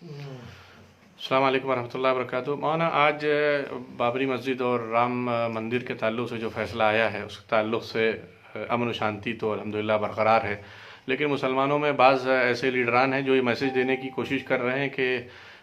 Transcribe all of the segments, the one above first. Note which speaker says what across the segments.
Speaker 1: السلام علیکم ورحمۃ اللہ وبرکاتہ مولانا، آج بابری مسجد اور رام مندر کے تعلق سے جو فیصلہ آیا ہے اس کے تعلق سے امن و شانتی تو الحمدللہ برقرار ہے، لیکن مسلمانوں میں بعض ایسے لیڈران ہیں جو یہ میسج دینے کی کوشش کر رہے ہیں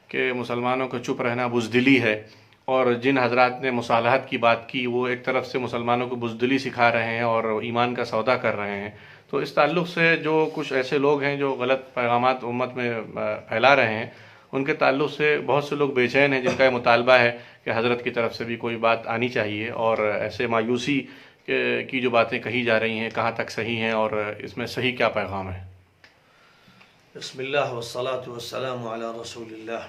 Speaker 1: کہ مسلمانوں کو چپ رہنا بزدلی ہے، اور جن حضرات نے مصالحت کی بات کی وہ ایک طرف سے مسلمانوں کو بزدلی سکھا رہے ہیں اور ایمان کا سودا کر رہے ہیں۔ تو اس تعلق سے جو کچھ ایسے لوگ ہیں جو غلط پیغامات امت میں پھیلا رہے ہیں، ان کے تعلق سے بہت سے لوگ بے چین ہیں، جن کا یہ مطالبہ ہے کہ حضرت کی طرف سے بھی کوئی بات آنی چاہیے، اور ایسے مایوسی کی جو باتیں کہی جا رہی ہیں کہاں تک صحیح ہیں اور اس میں صحیح کیا پیغام ہے۔
Speaker 2: بسم اللہ والصلاة والسلام علی رسول اللہ۔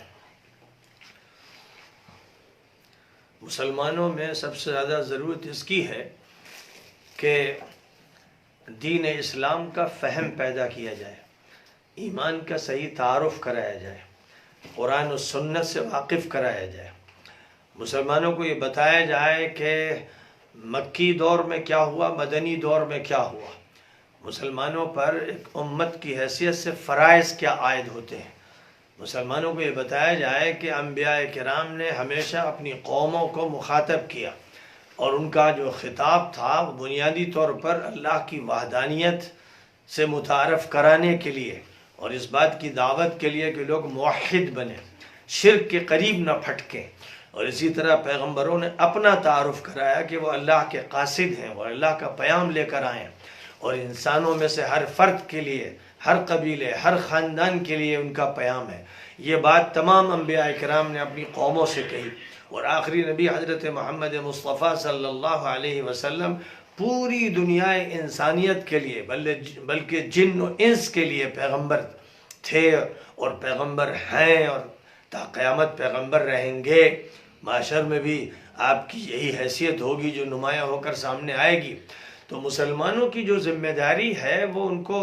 Speaker 2: مسلمانوں میں سب سے زیادہ ضرورت اس کی ہے کہ دین اسلام کا فہم پیدا کیا جائے، ایمان کا صحیح تعارف کرایا جائے، قرآن و سنت سے واقف کرایا جائے، مسلمانوں کو یہ بتایا جائے کہ مکی دور میں کیا ہوا، مدنی دور میں کیا ہوا، مسلمانوں پر ایک امت کی حیثیت سے فرائض کیا عائد ہوتے ہیں، مسلمانوں کو یہ بتایا جائے کہ انبیاء کرام نے ہمیشہ اپنی قوموں کو مخاطب کیا، اور ان کا جو خطاب تھا وہ بنیادی طور پر اللہ کی وحدانیت سے متعارف کرانے کے لیے اور اس بات کی دعوت کے لیے کہ لوگ موحد بنیں، شرک کے قریب نہ پھٹکیں، اور اسی طرح پیغمبروں نے اپنا تعارف کرایا کہ وہ اللہ کے قاصد ہیں، وہ اللہ کا پیام لے کر آئیں، اور انسانوں میں سے ہر فرد کے لیے، ہر قبیلے، ہر خاندان کے لیے ان کا پیام ہے۔ یہ بات تمام انبیاء کرام نے اپنی قوموں سے کہی، اور آخری نبی حضرت محمد مصطفیٰ صلی اللہ علیہ وسلم پوری دنیا انسانیت کے لیے بلکہ جن و انس کے لیے پیغمبر تھے اور پیغمبر ہیں، اور تا قیامت پیغمبر رہیں گے۔ معاشر میں بھی آپ کی یہی حیثیت ہوگی جو نمایاں ہو کر سامنے آئے گی۔ تو مسلمانوں کی جو ذمہ داری ہے وہ ان کو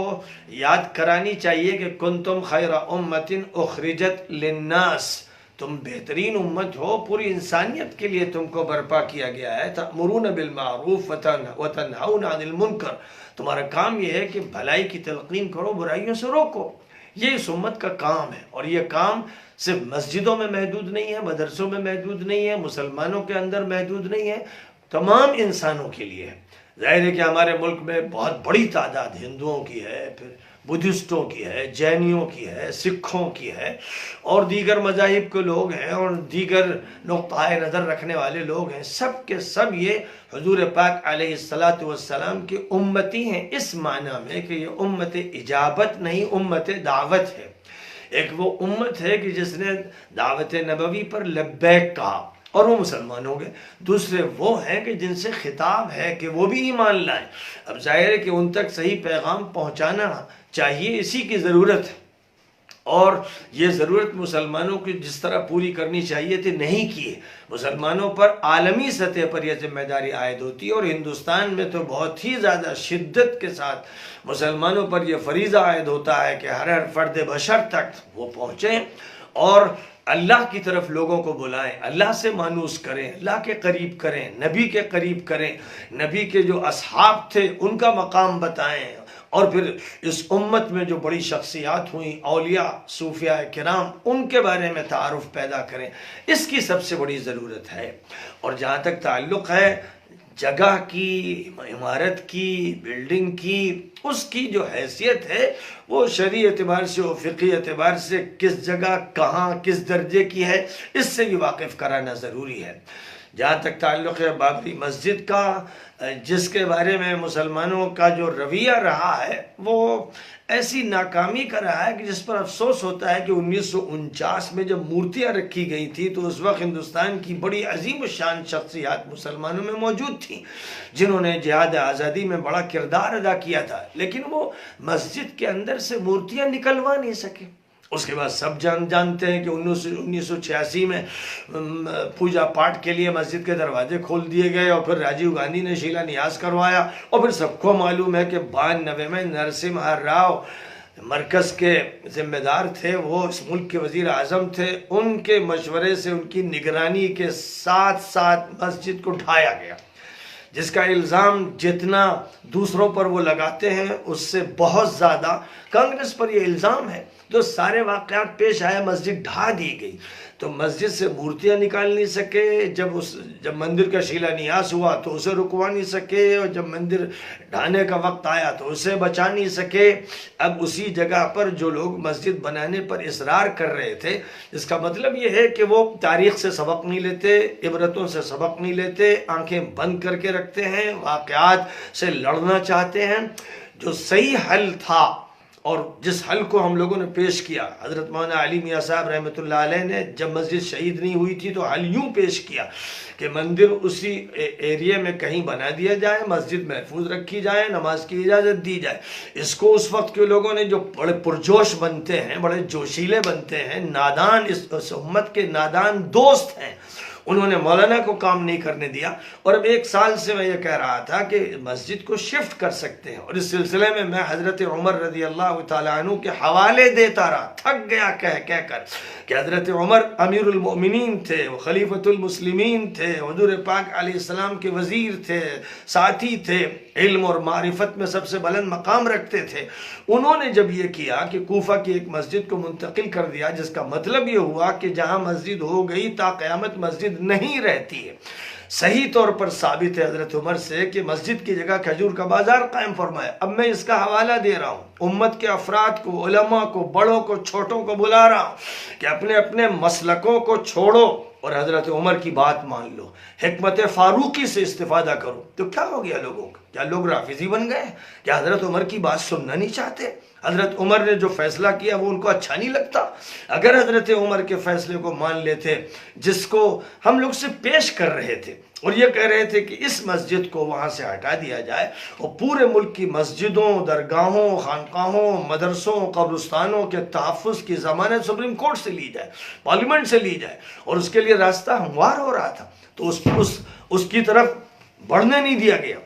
Speaker 2: یاد کرانی چاہیے کہ کنتم خیر امت اخرجت للناس، تم بہترین امت ہو، پوری انسانیت کے لیے تم کو برپا کیا گیا ہے۔ تأمرون بالمعروف وتنہون عن المنکر، تمہارا کام یہ ہے کہ بھلائی کی تلقین کرو، برائیوں سے روکو، یہ اس امت کا کام ہے، اور یہ کام صرف مسجدوں میں محدود نہیں ہے، مدرسوں میں محدود نہیں ہے، مسلمانوں کے اندر محدود نہیں ہے، تمام انسانوں کے لیے ہے۔ ظاہر ہے کہ ہمارے ملک میں بہت بڑی تعداد ہندوؤں کی ہے، پھر بدھسٹوں کی ہے، جینیوں کی ہے، سکھوں کی ہے، اور دیگر مذاہب کے لوگ ہیں، اور دیگر نقطۂ نظر رکھنے والے لوگ ہیں، سب کے سب یہ حضور پاک علیہ السلام کی امتی ہیں، اس معنی میں کہ یہ امت اجابت نہیں، امت دعوت ہے۔ ایک وہ امت ہے کہ جس نے دعوت نبوی پر لبیک کہا اور وہ مسلمان ہو گئے، دوسرے وہ ہیں کہ جن سے خطاب ہے کہ وہ بھی ایمان لائیں۔ اب ظاہر ہے کہ ان تک صحیح پیغام پہنچانا چاہیے، اسی کی ضرورت ہے، اور یہ ضرورت مسلمانوں کی جس طرح پوری کرنی چاہیے تھی نہیں کی ہے۔ مسلمانوں پر عالمی سطح پر یہ ذمہ داری عائد ہوتی ہے، اور ہندوستان میں تو بہت ہی زیادہ شدت کے ساتھ مسلمانوں پر یہ فریضہ عائد ہوتا ہے کہ ہر فرد بشر تک وہ پہنچیں اور اللہ کی طرف لوگوں کو بلائیں، اللہ سے مانوس کریں، اللہ کے قریب کریں، نبی کے قریب کریں، نبی کے جو اصحاب تھے ان کا مقام بتائیں، اور پھر اس امت میں جو بڑی شخصیات ہوئیں، اولیاء، صوفیاء کرام، ان کے بارے میں تعارف پیدا کریں، اس کی سب سے بڑی ضرورت ہے۔ اور جہاں تک تعلق ہے جگہ کی، عمارت کی، بلڈنگ کی، اس کی جو حیثیت ہے وہ شرعی اعتبار سے اور فقہی اعتبار سے کس جگہ، کہاں، کس درجے کی ہے، اس سے بھی واقف کرانا ضروری ہے۔ جہاں تک تعلق ہے بابری مسجد کا، جس کے بارے میں مسلمانوں کا جو رویہ رہا ہے وہ ایسی ناکامی کا رہا ہے کہ جس پر افسوس ہوتا ہے کہ 1949 میں جب مورتیاں رکھی گئی تھی تو اس وقت ہندوستان کی بڑی عظیم الشان شخصیات مسلمانوں میں موجود تھیں جنہوں نے جہاد آزادی میں بڑا کردار ادا کیا تھا، لیکن وہ مسجد کے اندر سے مورتیاں نکلوا نہیں سکے۔ اس کے بعد سب جانتے ہیں کہ 1986 میں پوجا پاٹ کے لیے مسجد کے دروازے کھول دیے گئے، اور پھر راجیو گاندھی نے شیلا نیاز کروایا، اور پھر سب کو معلوم ہے کہ 92 میں نرسمہا راؤ مرکز کے ذمہ دار تھے، وہ اس ملک کے وزیر اعظم تھے، ان کے مشورے سے، ان کی نگرانی کے ساتھ ساتھ مسجد کو ڈھایا گیا، جس کا الزام جتنا دوسروں پر وہ لگاتے ہیں اس سے بہت زیادہ کانگریس پر یہ الزام ہے تو سارے واقعات پیش آئے، مسجد ڈھا دی گئی، تو مسجد سے مورتیاں نکال نہیں سکے، جب مندر کا شیلا نیاس ہوا تو اسے رکوا نہیں سکے، اور جب مندر ڈھانے کا وقت آیا تو اسے بچا نہیں سکے۔ اب اسی جگہ پر جو لوگ مسجد بنانے پر اصرار کر رہے تھے، اس کا مطلب یہ ہے کہ وہ تاریخ سے سبق نہیں لیتے، عبرتوں سے سبق نہیں لیتے، آنکھیں بند کر کے رکھتے ہیں، واقعات سے لڑنا چاہتے ہیں۔ جو صحیح حل تھا اور جس حل کو ہم لوگوں نے پیش کیا، حضرت مولانا علی میاں صاحب رحمۃ اللہ علیہ نے جب مسجد شہید نہیں ہوئی تھی تو حل یوں پیش کیا کہ مندر اسی ایریے میں کہیں بنا دیا جائے، مسجد محفوظ رکھی جائے، نماز کی اجازت دی جائے۔ اس کو اس وقت کے لوگوں نے جو بڑے پرجوش بنتے ہیں، بڑے جوشیلے بنتے ہیں، نادان، اس امت کے نادان دوست ہیں، انہوں نے مولانا کو کام نہیں کرنے دیا۔ اور اب 1 سال سے میں یہ کہہ رہا تھا کہ مسجد کو شفٹ کر سکتے ہیں، اور اس سلسلے میں حضرت عمر رضی اللہ تعالیٰ عنہ کے حوالے دیتا رہا، تھک گیا کہہ کر کہ حضرت عمر امیر المؤمنین تھے، وہ خلیفۃ المسلمین تھے، حضور پاک علیہ السلام کے وزیر تھے، ساتھی تھے، علم اور معرفت میں سب سے بلند مقام رکھتے تھے۔ انہوں نے جب یہ کیا کہ کوفہ کی ایک مسجد کو منتقل کر دیا، جس کا مطلب یہ ہوا کہ جہاں مسجد ہو گئی تا قیامت مسجد نہیں رہتی ہے۔ صحیح طور پر ثابت ہے حضرت عمر سے کہ مسجد کی جگہ کھجور کا بازار قائم فرمایا۔ اب میں اس کا حوالہ دے رہا ہوں، امت کے افراد کو، علماء کو، بڑوں کو، چھوٹوں کو بلا رہا ہوں کہ اپنے اپنے مسلکوں کو چھوڑو اور حضرت عمر کی بات مان لو، حکمت فاروقی سے استفادہ کرو۔ تو کیا ہو گیا لوگوں کا؟ کیا لوگ رافضی بن گئے؟ کیا حضرت عمر کی بات سننا نہیں چاہتے؟ حضرت عمر نے جو فیصلہ کیا وہ ان کو اچھا نہیں لگتا؟ اگر حضرت عمر کے فیصلے کو مان لیتے، جس کو ہم لوگ سے پیش کر رہے تھے اور یہ کہہ رہے تھے کہ اس مسجد کو وہاں سے ہٹا دیا جائے اور پورے ملک کی مسجدوں، درگاہوں، خانقاہوں، مدرسوں، قبرستانوں کے تحفظ کی ضمانت سپریم کورٹ سے لی جائے، پارلیمنٹ سے لی جائے، اور اس کے لیے راستہ ہموار ہو رہا تھا، تو اس کی طرف بڑھنے نہیں دیا گیا،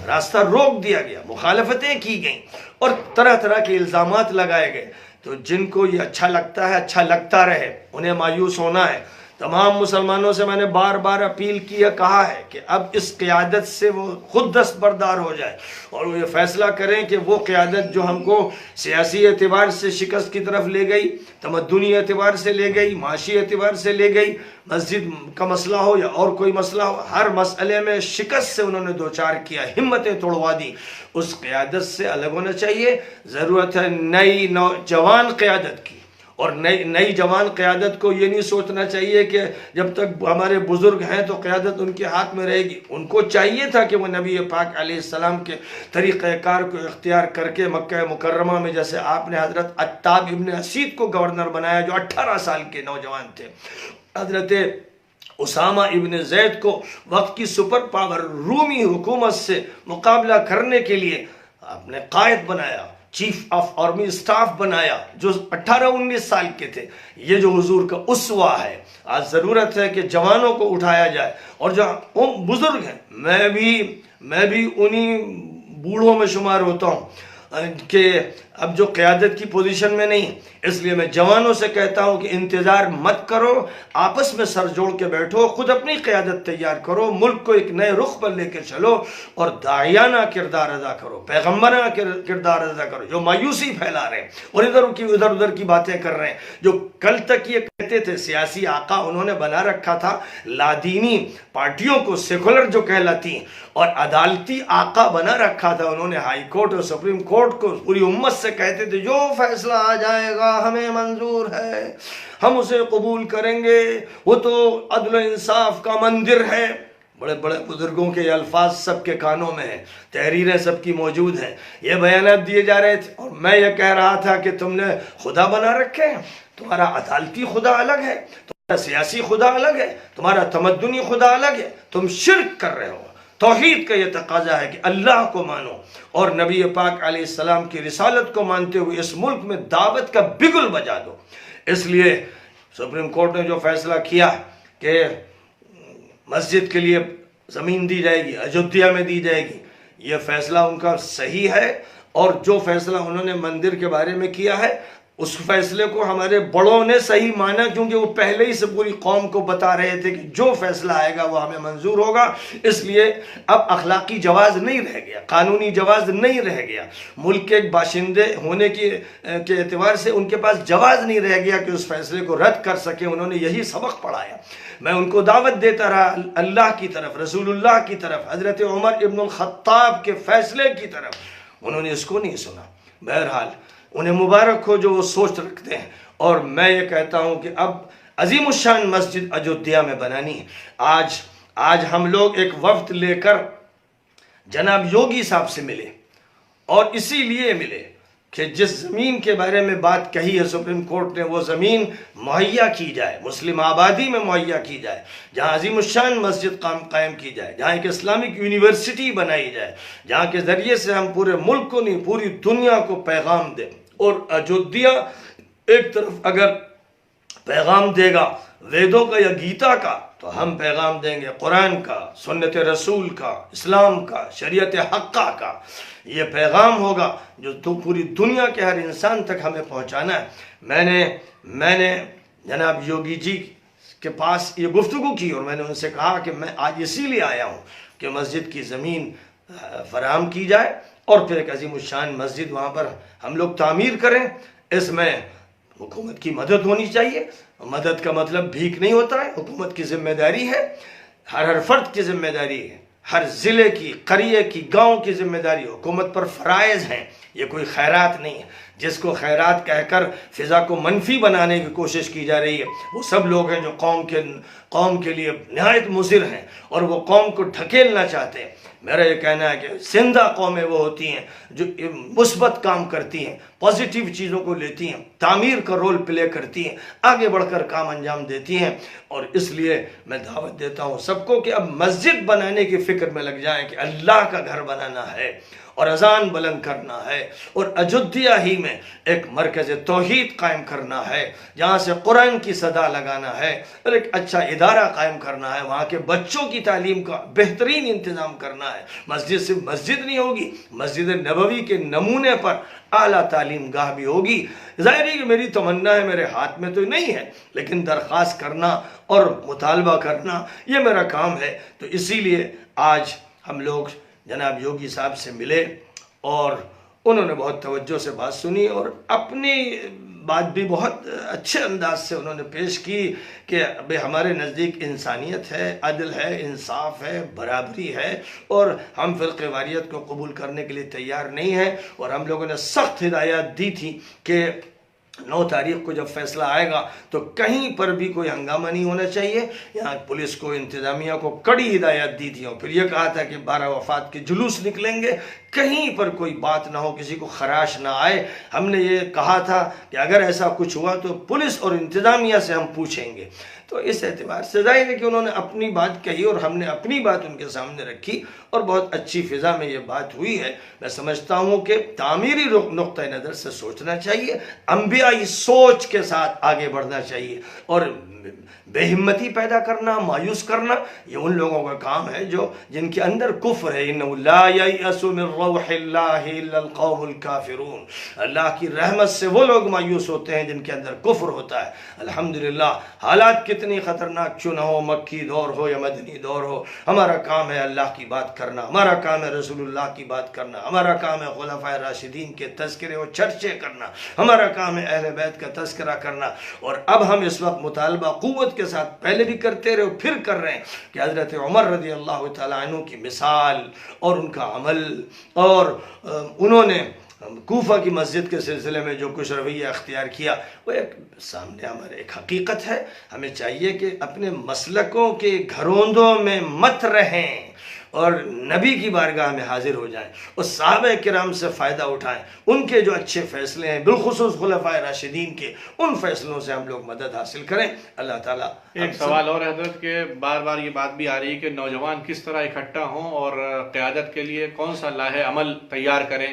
Speaker 2: راستہ روک دیا گیا، مخالفتیں کی گئیں اور طرح طرح کے الزامات لگائے گئے۔ تو جن کو یہ اچھا لگتا ہے، اچھا لگتا رہے، انہیں مایوس ہونا ہے۔ تمام مسلمانوں سے میں نے بار بار اپیل کی ہے، کہا ہے کہ اب اس قیادت سے وہ خود دستبردار ہو جائے اور وہ یہ فیصلہ کریں کہ وہ قیادت جو ہم کو سیاسی اعتبار سے شکست کی طرف لے گئی، تمدنی اعتبار سے لے گئی، معاشی اعتبار سے لے گئی، مسجد کا مسئلہ ہو یا اور کوئی مسئلہ ہو، ہر مسئلے میں شکست سے انہوں نے دوچار کیا، ہمتیں توڑوا دی، اس قیادت سے الگ ہونا چاہیے۔ ضرورت ہے نئی نوجوان قیادت کی، اور نئی جوان قیادت کو یہ نہیں سوچنا چاہیے کہ جب تک ہمارے بزرگ ہیں تو قیادت ان کے ہاتھ میں رہے گی۔ ان کو چاہیے تھا کہ وہ نبی پاک علیہ السلام کے طریقہ کار کو اختیار کر کے مکہ مکرمہ میں، جیسے آپ نے حضرت عتاب ابن اسید کو گورنر بنایا جو 18 سال کے نوجوان تھے، حضرت اسامہ ابن زید کو وقت کی سپر پاور رومی حکومت سے مقابلہ کرنے کے لیے آپ نے قائد بنایا، چیف آف آرمی اسٹاف بنایا، جو 18-19 سال کے تھے۔ یہ جو حضور کا اسوہ ہے، آج ضرورت ہے کہ جوانوں کو اٹھایا جائے، اور جو بزرگ ہیں، میں بھی انہی بوڑھوں میں شمار ہوتا ہوں کہ اب جو قیادت کی پوزیشن میں نہیں، اس لیے میں جوانوں سے کہتا ہوں کہ انتظار مت کرو، آپس میں سر جوڑ کے بیٹھو، خود اپنی قیادت تیار کرو، ملک کو ایک نئے رخ پر لے کے چلو اور داعیانہ کردار ادا کرو، پیغمبرانہ کردار ادا کرو۔ جو مایوسی پھیلا رہے ہیں اور ادھر ادھر کی باتیں کر رہے ہیں، جو کل تک یہ کہتے تھے سیاسی آقا انہوں نے بنا رکھا تھا لادینی پارٹیوں کو، سیکولر جو کہلاتی ہیں، اور عدالتی آقا بنا رکھا تھا انہوں نے ہائی کورٹ اور سپریم کورٹ کو، پوری امت سے کہتے تھے جو فیصلہ آ جائے گا ہمیں منظور ہے، ہم اسے قبول کریں گے، وہ تو عدل و انصاف کا مندر ہے۔ بڑے بڑے بزرگوں کے الفاظ سب کے کانوں میں ہیں، تحریریں سب کی موجود ہیں، یہ بیانات دیے جا رہے تھے، اور میں یہ کہہ رہا تھا کہ تم نے خدا بنا رکھے ہیں، تمہارا عدالتی خدا الگ ہے، تمہارا سیاسی خدا الگ ہے، تمہارا تمدنی خدا الگ ہے، تم شرک کر رہے ہو۔ توحید کا یہ تقاضا ہے کہ اللہ کو مانو اور نبی پاک علیہ السلام کی رسالت کو مانتے ہوئے اس ملک میں دعوت کا بگل بجا دو۔ اس لیے سپریم کورٹ نے جو فیصلہ کیا کہ مسجد کے لیے زمین دی جائے گی، اجودھیا میں دی جائے گی، یہ فیصلہ ان کا صحیح ہے، اور جو فیصلہ انہوں نے مندر کے بارے میں کیا ہے، اس فیصلے کو ہمارے بڑوں نے صحیح مانا، کیونکہ وہ پہلے ہی سے پوری قوم کو بتا رہے تھے کہ جو فیصلہ آئے گا وہ ہمیں منظور ہوگا. اس لیے اب اخلاقی جواز نہیں رہ گیا، قانونی جواز نہیں رہ گیا، ملک کے ایک باشندے ہونے کے اعتبار سے ان کے پاس جواز نہیں رہ گیا کہ اس فیصلے کو رد کر سکے. انہوں نے یہی سبق پڑھایا. میں ان کو دعوت دیتا رہا اللہ کی طرف، رسول اللہ کی طرف، حضرت عمر ابن الخطاب کے فیصلے کی طرف. انہوں نے اس کو نہیں سنا. بہرحال انہیں مبارک ہو جو وہ سوچ رکھتے ہیں. اور میں یہ کہتا ہوں کہ اب عظیم الشان مسجد اجودھیا میں بنانی ہے. آج ہم لوگ ایک وفد لے کر جناب یوگی صاحب سے ملے، اور اسی لیے ملے کہ جس زمین کے بارے میں بات کہی ہے سپریم کورٹ نے، وہ زمین مہیا کی جائے، مسلم آبادی میں مہیا کی جائے، جہاں عظیم الشان مسجد قائم کی جائے، جہاں ایک اسلامک یونیورسٹی بنائی جائے، جہاں کے ذریعے سے ہم پورے ملک کو نہیں پوری دنیا کو پیغام دیں. اور اجودھیا ایک طرف اگر پیغام دے گا ویدوں کا یا گیتا کا، تو ہم پیغام دیں گے قرآن کا، سنت رسول کا، اسلام کا، شریعت حقہ کا. یہ پیغام ہوگا جو پوری دنیا کے ہر انسان تک ہمیں پہنچانا ہے. میں نے جناب یوگی جی کے پاس یہ گفتگو کی، اور میں نے ان سے کہا کہ میں آج اسی لیے آیا ہوں کہ مسجد کی زمین فراہم کی جائے، اور پھر ایک عظیم الشان مسجد وہاں پر ہم لوگ تعمیر کریں. اس میں حکومت کی مدد ہونی چاہیے. مدد کا مطلب بھیک نہیں ہوتا ہے، حکومت کی ذمہ داری ہے، ہر فرد کی ذمہ داری ہے، ہر ضلع کی، قریے کی، گاؤں کی ذمہ داری. حکومت پر فرائض ہیں، یہ کوئی خیرات نہیں ہے. جس کو خیرات کہہ کر فضا کو منفی بنانے کی کوشش کی جا رہی ہے، وہ سب لوگ ہیں جو قوم کے لیے نہایت مضر ہیں اور وہ قوم کو ڈھکیلنا چاہتے ہیں. میرا یہ کہنا ہے کہ زندہ قومیں وہ ہوتی ہیں جو مثبت کام کرتی ہیں، پازیٹیو چیزوں کو لیتی ہیں، تعمیر کا رول پلے کرتی ہیں، آگے بڑھ کر کام انجام دیتی ہیں. اور اس لیے میں دعوت دیتا ہوں سب کو کہ اب مسجد بنانے کی فکر میں لگ جائیں کہ اللہ کا گھر بنانا ہے اور اذان بلند کرنا ہے، اور اجودھیا ہی میں ایک مرکز توحید قائم کرنا ہے جہاں سے قرآن کی صدا لگانا ہے، اور ایک اچھا ادارہ قائم کرنا ہے، وہاں کے بچوں کی تعلیم کا بہترین انتظام کرنا ہے. مسجد صرف مسجد نہیں ہوگی، مسجد نبوی کے نمونے پر اعلیٰ تعلیم گاہ بھی ہوگی. ظاہر ہے کہ میری تمنا ہے، میرے ہاتھ میں تو نہیں ہے، لیکن درخواست کرنا اور مطالبہ کرنا یہ میرا کام ہے. تو اسی لیے آج ہم لوگ جناب یوگی صاحب سے ملے، اور انہوں نے بہت توجہ سے بات سنی، اور اپنی بات بھی بہت اچھے انداز سے انہوں نے پیش کی کہ ہمارے نزدیک انسانیت ہے، عدل ہے، انصاف ہے، برابری ہے، اور ہم فرقہ واریت کو قبول کرنے کے لیے تیار نہیں ہیں. اور ہم لوگوں نے سخت ہدایات دی تھی کہ 9 تاریخ کو جب فیصلہ آئے گا تو کہیں پر بھی کوئی ہنگامہ نہیں ہونا چاہیے. یہاں پولیس کو، انتظامیہ کو کڑی ہدایت دی تھی، اور پھر یہ کہا تھا کہ 12 وفات کے جلوس نکلیں گے، کہیں پر کوئی بات نہ ہو، کسی کو خراش نہ آئے. ہم نے یہ کہا تھا کہ اگر ایسا کچھ ہوا تو پولیس اور انتظامیہ سے ہم پوچھیں گے. تو اس اعتبار سے ظاہر ہے کہ انہوں نے اپنی بات کہی اور ہم نے اپنی بات ان کے سامنے رکھی، اور بہت اچھی فضا میں یہ بات ہوئی ہے. میں سمجھتا ہوں کہ تعمیری نقطہ نظر سے سوچنا چاہیے، انبیائی سوچ کے ساتھ آگے بڑھنا چاہیے، اور بے ہمتی پیدا کرنا، مایوس کرنا، یہ ان لوگوں کا کام ہے جن کے اندر کفر ہے. انہ لا ییأس من روح اللہ الا القوم الکافرون. اللہ کی رحمت سے وہ لوگ مایوس ہوتے ہیں جن کے اندر کفر ہوتا ہے. الحمدللہ حالات کتنی خطرناک کیوں نہ ہو، مکی دور ہو یا مدنی دور ہو، ہمارا کام ہے اللہ کی بات کرنا، ہمارا کام ہے رسول اللہ کی بات کرنا، ہمارا کام ہے خلفائے راشدین کے تذکرے اور چرچے کرنا، ہمارا کام ہے اہل بیت کا تذکرہ کرنا. اور اب ہم اس وقت مطالبہ قوت کے ساتھ پہلے بھی کرتے رہے اور پھر کر رہے ہیں کہ حضرت عمر رضی اللہ تعالیٰ عنہ کی مثال اور ان کا عمل، اور انہوں نے کوفہ کی مسجد کے سلسلے میں جو کچھ رویہ اختیار کیا، وہ ایک سامنے ہمارے ایک حقیقت ہے. ہمیں چاہیے کہ اپنے مسلکوں کے گھروندوں میں مت رہیں اور نبی کی بارگاہ میں حاضر ہو جائیں اور صحابہ کرام سے فائدہ اٹھائیں. ان کے جو اچھے فیصلے ہیں، بالخصوص خلفائے راشدین کے، ان فیصلوں سے ہم لوگ مدد حاصل کریں. اللہ تعالیٰ.
Speaker 1: ایک سوال اور حضرت کہ بار بار یہ بات بھی آ رہی ہے کہ نوجوان کس طرح اکٹھا ہوں اور قیادت کے لیے کون سا لاہ عمل تیار کریں